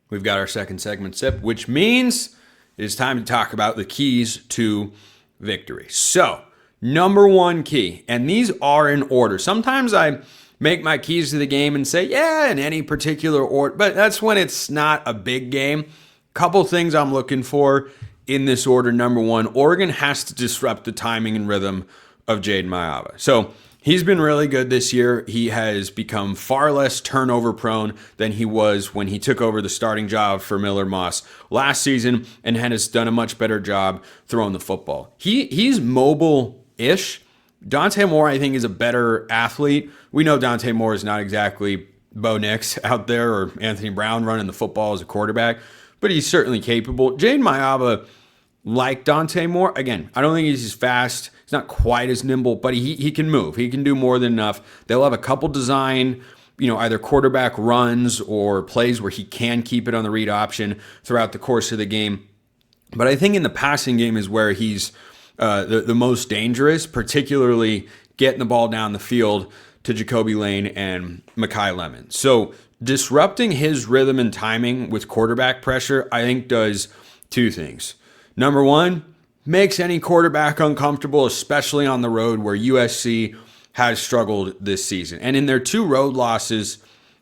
We've got our second segment sip, which means it is time to talk about the keys to victory. So, number one key, and these are in order. Sometimes I make my keys to the game and say, yeah, in any particular order, but that's when it's not a big game. Couple things I'm looking for in this order. Number one, Oregon has to disrupt the timing and rhythm of Jayden Maiava. So, he's been really good this year. He has become far less turnover prone than he was when he took over the starting job for Miller Moss last season and has done a much better job throwing the football. He's mobile-ish. Dante Moore, I think, is a better athlete. We know Dante Moore is not exactly Bo Nix out there or Anthony Brown running the football as a quarterback, but he's certainly capable. Jayden Maiava, like Dante Moore, again, I don't think he's as fast. He's not quite as nimble, but he can move. He can do more than enough. They'll have a couple design, either quarterback runs or plays where he can keep it on the read option throughout the course of the game. But I think in the passing game is where he's the most dangerous, particularly getting the ball down the field to Jacoby Lane and Makai Lemon. So disrupting his rhythm and timing with quarterback pressure, I think does two things. Number one, makes any quarterback uncomfortable, especially on the road where USC has struggled this season. And in their two road losses,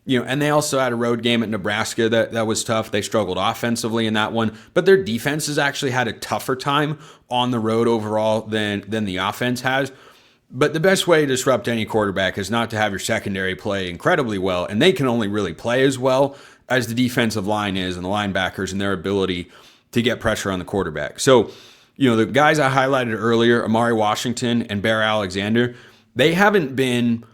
and they also had a road game at Nebraska that was tough. They struggled offensively in that one, but their defense has actually had a tougher time on the road overall than the offense has. But the best way to disrupt any quarterback is not to have your secondary play incredibly well, and they can only really play as well as the defensive line is and the linebackers and their ability to get pressure on the quarterback. So, the guys I highlighted earlier, Amari Washington and Bear Alexander, they haven't been,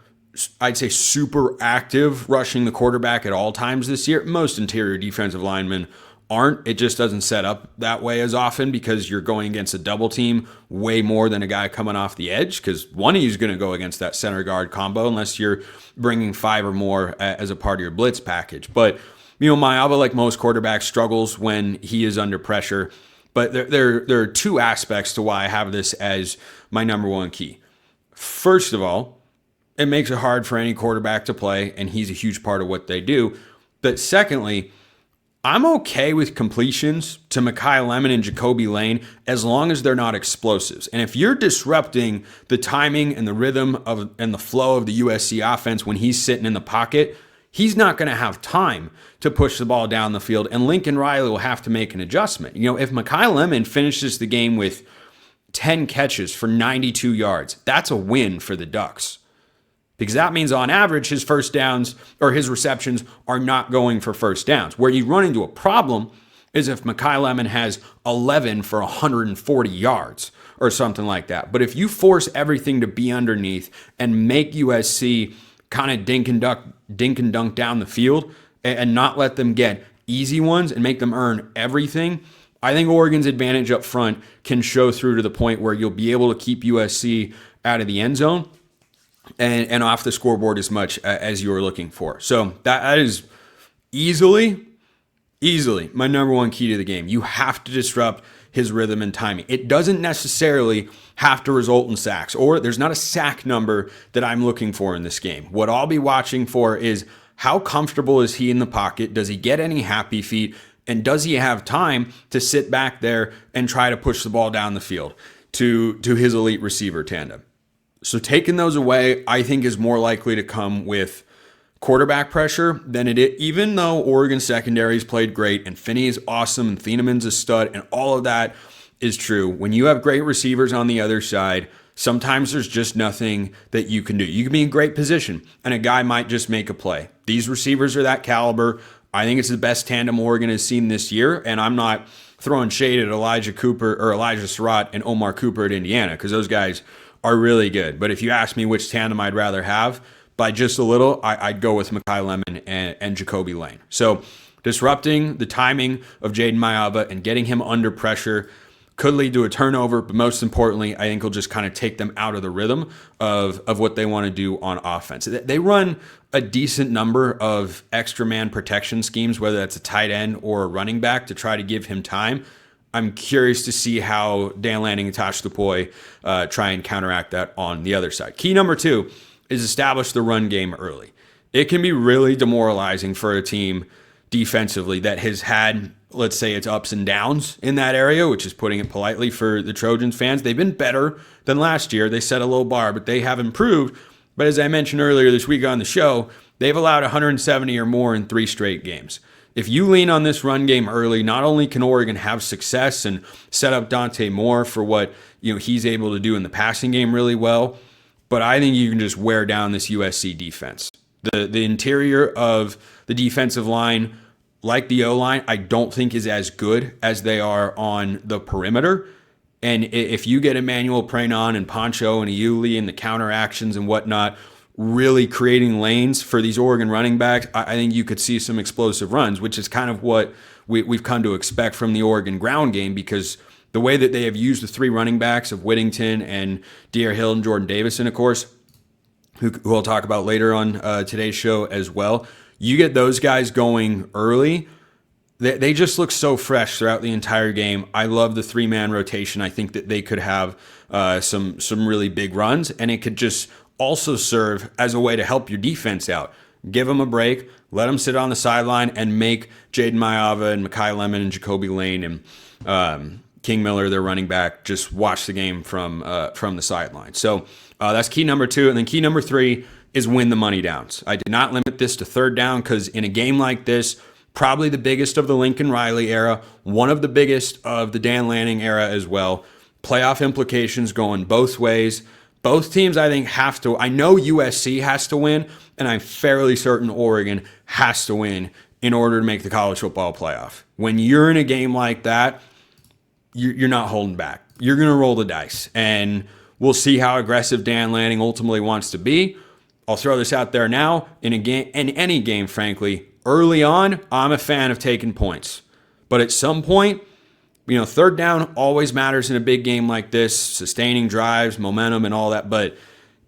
I'd say, super active rushing the quarterback at all times this year. Most interior defensive linemen aren't. It just doesn't set up that way as often because you're going against a double team way more than a guy coming off the edge, because one of you is going to go against that center guard combo unless you're bringing five or more as a part of your blitz package. But, Mayava, like most quarterbacks, struggles when he is under pressure. But there are two aspects to why I have this as my number one key. First of all, it makes it hard for any quarterback to play, and he's a huge part of what they do. But secondly, I'm okay with completions to Makai Lemon and Jacoby Lane as long as they're not explosives. And if you're disrupting the timing and the rhythm and the flow of the USC offense when he's sitting in the pocket, he's not going to have time to push the ball down the field, and Lincoln Riley will have to make an adjustment. If Makai Lemon finishes the game with 10 catches for 92 yards, that's a win for the Ducks. Because that means on average, his first downs or his receptions are not going for first downs. Where you run into a problem is if Makai Lemon has 11 for 140 yards or something like that. But if you force everything to be underneath and make USC kind of dink and dunk down the field and not let them get easy ones and make them earn everything, I think Oregon's advantage up front can show through to the point where you'll be able to keep USC out of the end zone and off the scoreboard as much as you were looking for. So that is easily my number one key to the game. You have to disrupt his rhythm and timing. It doesn't necessarily have to result in sacks, or there's not a sack number that I'm looking for in this game. What I'll be watching for is how comfortable is he in the pocket? Does he get any happy feet? And does he have time to sit back there and try to push the ball down the field to his elite receiver tandem? So taking those away, I think, is more likely to come with quarterback pressure than it is, even though Oregon secondary's played great and Finney is awesome and Thieneman's a stud and all of that is true. When you have great receivers on the other side, sometimes there's just nothing that you can do. You can be in great position and a guy might just make a play. These receivers are that caliber. I think it's the best tandem Oregon has seen this year, and I'm not throwing shade at Elijah Cooper or Elijah Surratt and Omar Cooper at Indiana because those guys are really good. But if you ask me which tandem I'd rather have, by just a little, I'd go with Makai Lemon and Jacoby Lane. So disrupting the timing of Jayden Maiava and getting him under pressure could lead to a turnover, but most importantly, I think he'll just kind of take them out of the rhythm of what they want to do on offense. They run a decent number of extra man protection schemes, whether that's a tight end or a running back, to try to give him time. I'm curious to see how Dan Lanning and Tosh Lupoi try and counteract that on the other side. Key number 2 is establish the run game early. It can be really demoralizing for a team defensively that has had, let's say, its ups and downs in that area, which is putting it politely for the Trojans fans. They've been better than last year. They set a low bar, but they have improved. But as I mentioned earlier this week on the show, they've allowed 170 or more in 3 straight games. If you lean on this run game early, not only can Oregon have success and set up Dante Moore for what he's able to do in the passing game really well, but I think you can just wear down this USC defense. The interior of the defensive line, like the O-line, I don't think is as good as they are on the perimeter. And if you get Emmanuel Prenon and Poncho and Iuli and the counter actions and whatnot, really creating lanes for these Oregon running backs, I think you could see some explosive runs, which is kind of what we've come to expect from the Oregon ground game, because the way that they have used the 3 running backs of Whittington and De'Aaron Hill and Jordan Davison, of course, who I'll talk about later on today's show as well. You get those guys going early. They just look so fresh throughout the entire game. I love the 3-man rotation. I think that they could have some really big runs, and it could just also serve as a way to help your defense out. Give them a break, let them sit on the sideline, and make Jayden Maiava and Mekhi Lemon and Jacoby Lane and King Miller, their running back, just watch the game from the sideline. So that's key number 2. And then key number 3 is win the money downs. I did not limit this to third down because in a game like this, probably the biggest of the Lincoln Riley era, one of the biggest of the Dan Lanning era as well, playoff implications going both ways. Both teams, I think, have to. I know USC has to win, and I'm fairly certain Oregon has to win in order to make the college football playoff. When you're in a game like that, you're not holding back. You're going to roll the dice, and we'll see how aggressive Dan Lanning ultimately wants to be. I'll throw this out there now. In any game, frankly, early on, I'm a fan of taking points. But at some point, third down always matters in a big game like this, sustaining drives, momentum, and all that. But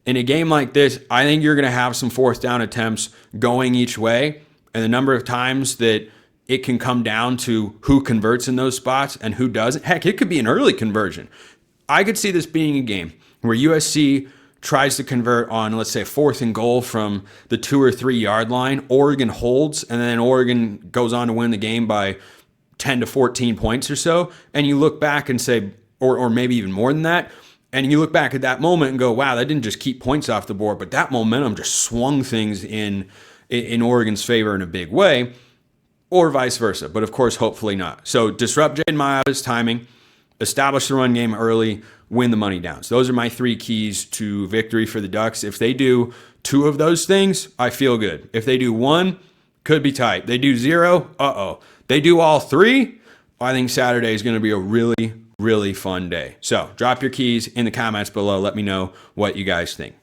in a game like this, I think you're going to have some fourth down attempts going each way. And the number of times that it can come down to who converts in those spots and who doesn't. Heck, it could be an early conversion. I could see this being a game where USC tries to convert on, let's say, 4th and goal from the 2 or 3 yard line. Oregon holds, and then Oregon goes on to win the game by 10 to 14 points or so, and you look back and say, or maybe even more than that, and you look back at that moment and go, wow, that didn't just keep points off the board, but that momentum just swung things in Oregon's favor in a big way, or vice versa, but of course, hopefully not. So disrupt Jayden Maiava's timing, establish the run game early, win the money downs. Those are my 3 keys to victory for the Ducks. If they do 2 of those things, I feel good. If they do 1, could be tight. They do 0, They do all 3, I think Saturday is going to be a really, really fun day. So drop your keys in the comments below. Let me know what you guys think.